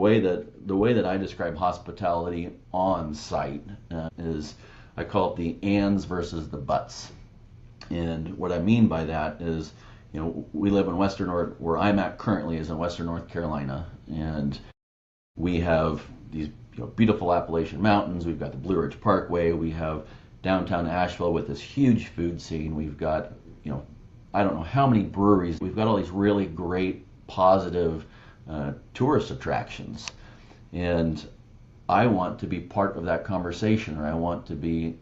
the way that I describe hospitality on site is I call it the ands versus the buts. And what I mean by that is, we live in where I'm at currently is in Western North Carolina, and we have these beautiful Appalachian Mountains. We've got the Blue Ridge Parkway. We have downtown Asheville with this huge food scene. We've got, I don't know how many breweries. We've got all these really great, positive tourist attractions. And I want to be part of that conversation, or I want to be,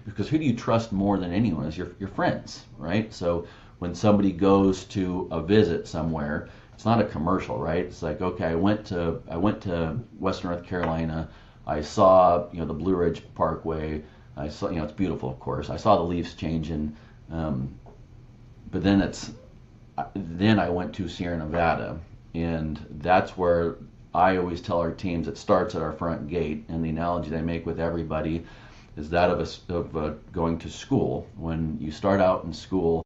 because who do you trust more than anyone is your friends, right? So when somebody goes to a visit somewhere, it's not a commercial, right? It's like, okay, I went to Western North Carolina. I saw, the Blue Ridge Parkway. I saw, it's beautiful, of course. I saw the leaves changing, but then I went to Sierra Nevada, and that's where I always tell our teams it starts at our front gate. And the analogy that I make with everybody is that of going to school. When you start out in school,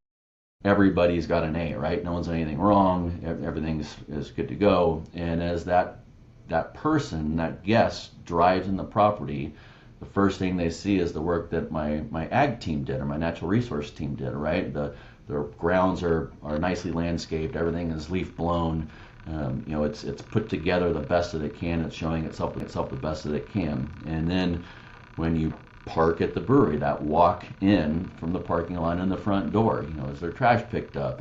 everybody's got an A, right? No one's done anything wrong. Everything is good to go. And as that person, that guest, drives in the property, the first thing they see is the work that my ag team did, or my natural resource team did, right? The grounds are nicely landscaped. Everything is leaf blown. It's put together the best that it can. It's showing itself the best that it can. And then when you park at the brewery, that walk in from the parking lot in the front door, is their trash picked up?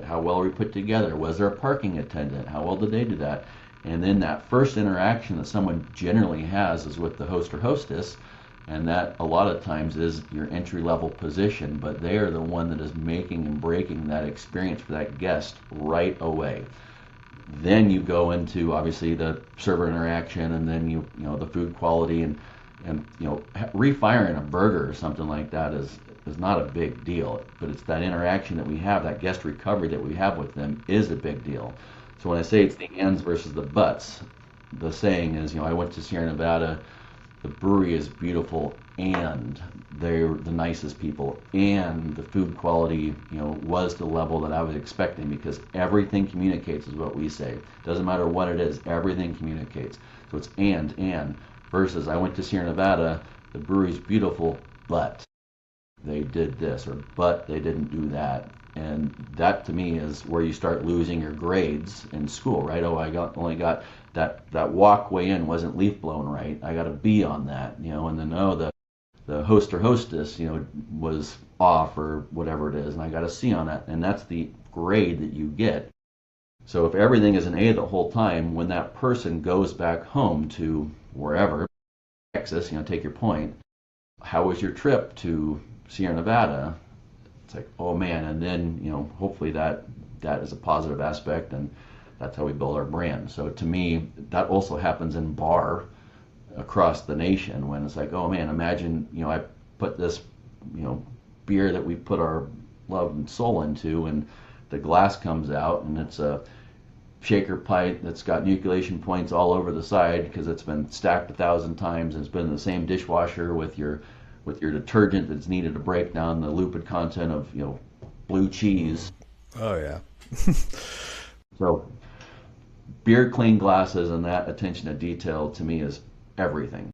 How well are we put together? Was there a parking attendant? How well did they do that? And then that first interaction that someone generally has is with the host or hostess, and that a lot of times is your entry level position, but they are the one that is making and breaking that experience for that guest right away. Then you go into obviously the server interaction, and then the food quality, and refiring a burger or something like that is not a big deal, but it's that interaction that we have, that guest recovery that we have with them is a big deal. So when I say it's the ands versus the buts, the saying is, I went to Sierra Nevada, the brewery is beautiful, and they're the nicest people, and the food quality, was the level that I was expecting, because everything communicates is what we say. Doesn't matter what it is, everything communicates. So it's and versus I went to Sierra Nevada, the brewery's beautiful, but they did this, or but they didn't do that. And that to me is where you start losing your grades in school, right? Oh, only got that walkway in wasn't leaf blown right. I got a B on that, and then the host or hostess, was off or whatever it is, and I got a C on that, and that's the grade that you get. So if everything is an A the whole time, when that person goes back home to wherever, Texas, take your point, how was your trip to Sierra Nevada? It's like, oh man, and then, hopefully that is a positive aspect, and that's how we build our brand. So to me, that also happens in bar across the nation, when it's like, oh man, imagine, I put this, beer that we put our love and soul into, and the glass comes out, and it's a shaker pipe that's got nucleation points all over the side because it's been stacked 1,000 times, and it's been in the same dishwasher with your detergent that's needed to break down the lipid content of blue cheese. Oh yeah. So beer clean glasses and that attention to detail to me is everything.